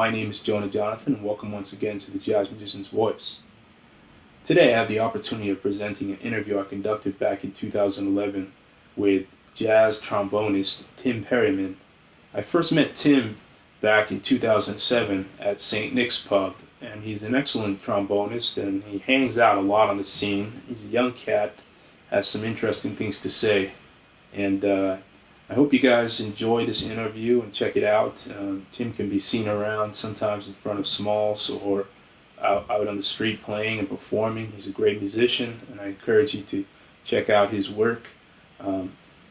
My name is Jonah Jonathan, and welcome once again to the Jazz Musician's Voice. Today I have the opportunity of presenting an interview I conducted back in 2011 with jazz trombonist Tim Perryman. I first met Tim back in 2007 at St. Nick's Pub, and he's an excellent trombonist and he hangs out a lot on the scene. He's a young cat, has some interesting things to say, and I hope you guys enjoy this interview and check it out. Tim can be seen around sometimes in front of Smalls or out on the street playing and performing. He's a great musician, and I encourage you to check out his work.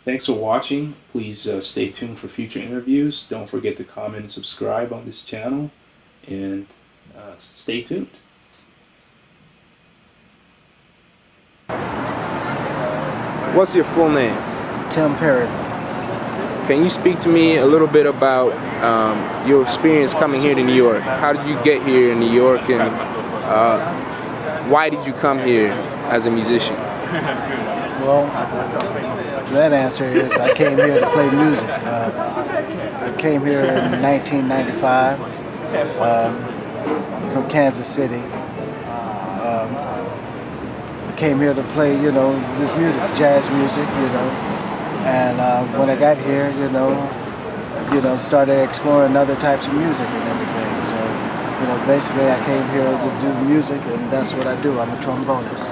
Thanks for watching. Please stay tuned for future interviews. Don't forget to comment and subscribe on this channel, and stay tuned. What's your full name? Tim Perryman. Can you speak to me a little bit about your experience coming here to New York? How did you get here in New York, and why did you come here as a musician? Well, that answer is I came here to play music. I came here in 1995 from Kansas City. I came here to play, this music, jazz music, And when I got here, started exploring other types of music and everything. So, basically I came here to do music, and that's what I do. I'm a trombonist.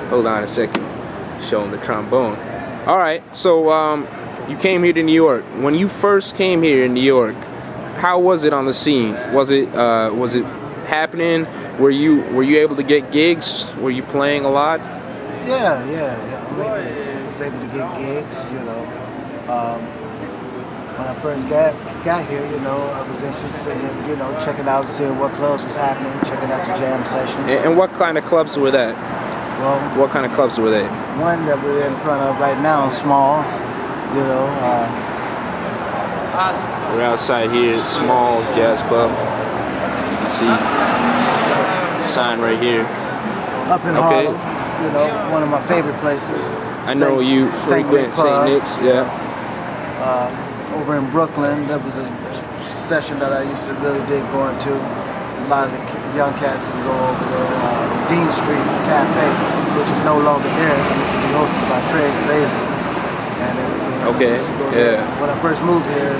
Hold on a second. Showing the trombone. All right. So you came here to New York. When you first came here in New York, how was it on the scene? Was it happening? Were you able to get gigs? Were you playing a lot? Yeah. I was able to get gigs, when I first got here, I was interested in, checking out, seeing what clubs was happening, checking out the jam sessions. And what kind of clubs were that? Well, what kind of clubs were they? One that we're in front of right now is Smalls, We're outside here at Smalls Jazz Club. You can see the sign right here. Up in Harlem, one of my favorite places. I know you frequent St. Nick's, yeah. Over in Brooklyn, that was a session that I used to really dig going to. A lot of the young cats would go over there. Dean Street Cafe, which is no longer there. It used to be hosted by Craig Bailey and everything. Okay, yeah. When I first moved here,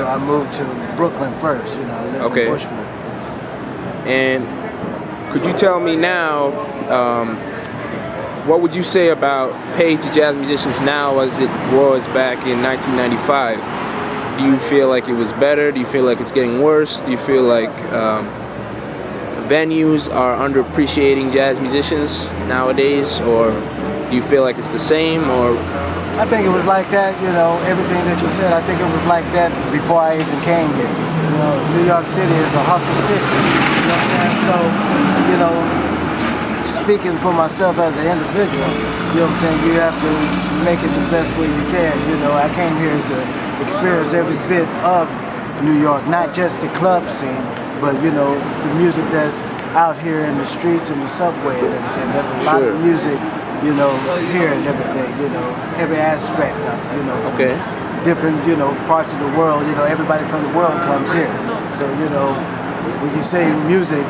I moved to Brooklyn first. I lived in Bushwick. And could you tell me now, what would you say about pay to jazz musicians now as it was back in 1995? Do you feel like it was better? Do you feel like it's getting worse? Do you feel like venues are underappreciating jazz musicians nowadays? Or do you feel like it's the same? Or I think it was like that, everything that you said, I think it was like that before I even came here. New York City is a hustle city, you know what I'm saying? So, speaking for myself as an individual, you have to make it the best way you can. I came here to experience every bit of New York, not just the club scene, but the music that's out here in the streets and the subway and everything. There's a lot of music, here and everything, every aspect of it, different, parts of the world, everybody from the world comes here. So, when you say music,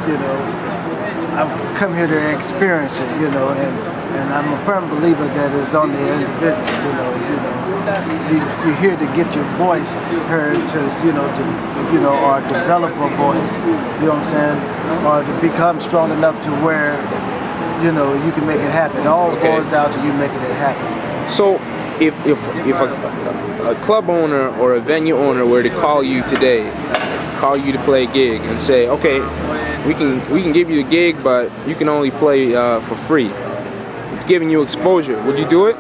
I've come here to experience it, and I'm a firm believer that it's on the individual, You're here to get your voice heard, or develop a voice, you know what I'm saying, or to become strong enough to where, you can make it happen. It all boils down to you making it happen. So, if a club owner or a venue owner were to call you today, call you to play a gig and say, okay, we can give you a gig, but you can only play for free. It's giving you exposure. Would you do it?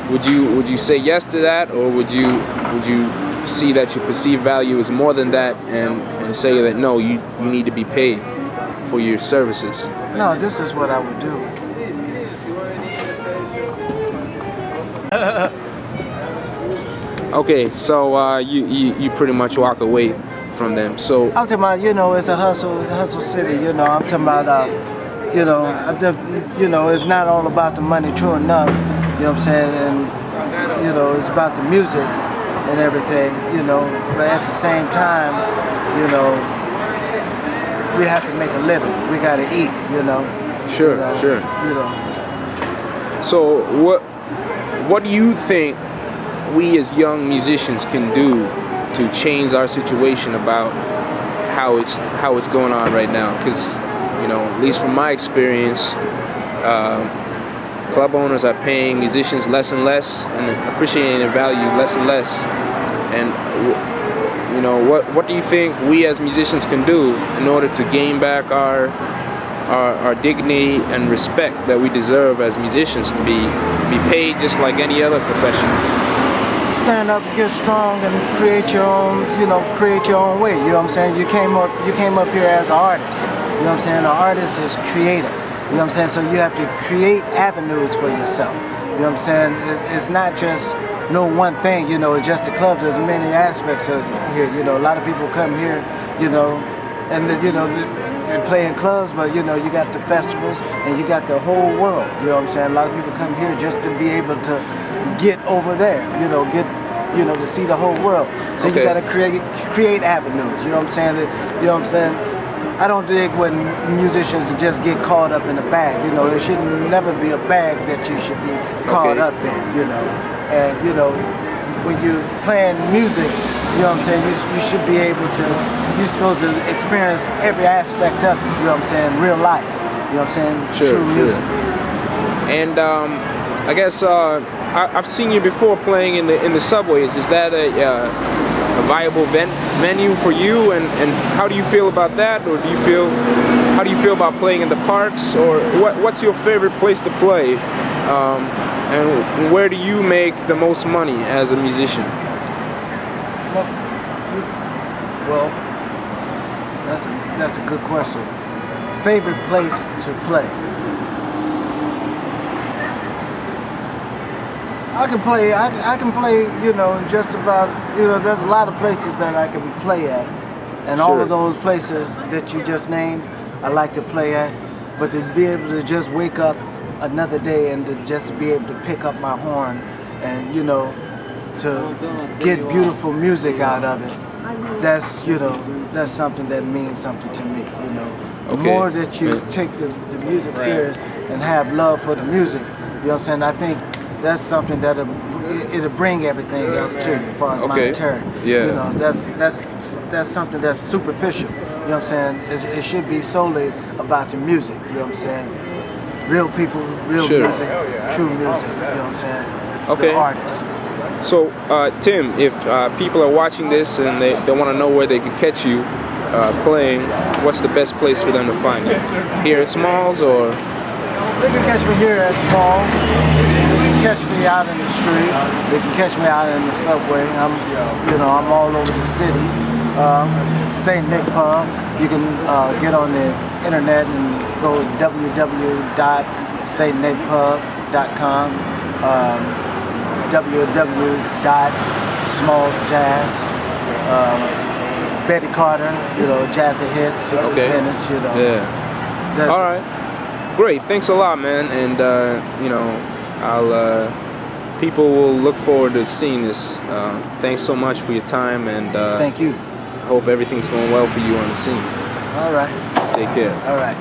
Would you say yes to that, or would you see that your perceived value is more than that and say that no, you need to be paid for your services? No, this is what I would do. Okay, so you pretty much walk away from them. So I'm talking about, it's a hustle city. I'm talking about, it's not all about the money. True enough, you know what I'm saying, and it's about the music. and everything, you know, but at the same time, you know, we have to make a living. We got to eat, you know. Sure, you know, sure. You know. So what do you think we as young musicians can do to change our situation about how it's going on right now? Because, you know, at least from my experience, club owners are paying musicians less and less and appreciating their value less and less. And you know, what do you think we as musicians can do in order to gain back our dignity and respect that we deserve as musicians, to be paid just like any other profession? Stand up, get strong, and create your own, you know, create your own way. You know what I'm saying? You came up here as an artist. You know what I'm saying? An artist is creative. You know what I'm saying? So you have to create avenues for yourself. You know what I'm saying? It's not just no one thing, you know, just the clubs. There's many aspects of here. You know, a lot of people come here, you know, and you know, they play in clubs, but you know, you got the festivals and you got the whole world. You know what I'm saying? A lot of people come here just to be able to get over there, you know, to see the whole world. So you got to create avenues. You know what I'm saying? You know what I'm saying? I don't dig when musicians just get caught up in a bag. You know, there should never be a bag that you should be caught up in. You know, and you know, when you're playing music, you know what I'm saying, you should be able to. You're supposed to experience every aspect of it. You know what I'm saying? Real life. You know what I'm saying? True music. And I guess I've seen you before playing in the subways. Is that a viable venue for you? And how do you feel about that? Or how do you feel about playing in the parks? Or what's your favorite place to play? And where do you make the most money as a musician? Well, that's a good question. Favorite place to play? I can play, you know, just about, you know, there's a lot of places that I can play at. And all of those places that you just named, I like to play at. But to be able to just wake up another day and to just be able to pick up my horn and, you know, to get beautiful music out of it, that's, you know, that's something that means something to me, you know. The more that you take the music serious and have love for the music, you know what I'm saying, I think that's something that it'll bring everything else to you as far as monetary. You know, that's something that's superficial. You know what I'm saying? It should be solely about the music. You know what I'm saying? Real people, real music, true music. You know what I'm saying? The artists. So, Tim, if people are watching this and they want to know where they can catch you playing, what's the best place for them to find you? Here at Smalls, or? They can catch me here at Smalls. They can catch me out in the street. They can catch me out in the subway. I'm all over the city. St. Nick Pub. You can get on the internet and go to www.stnickpub.com. www.smallsjazz. Betty Carter, you know, Jazzy Hit, 60 minutes, you know. Yeah. All right. Great. Thanks a lot, man. And you know, people will look forward to seeing this. Thanks so much for your time, and thank you. I hope everything's going well for you on the scene. All right. Take care. All right.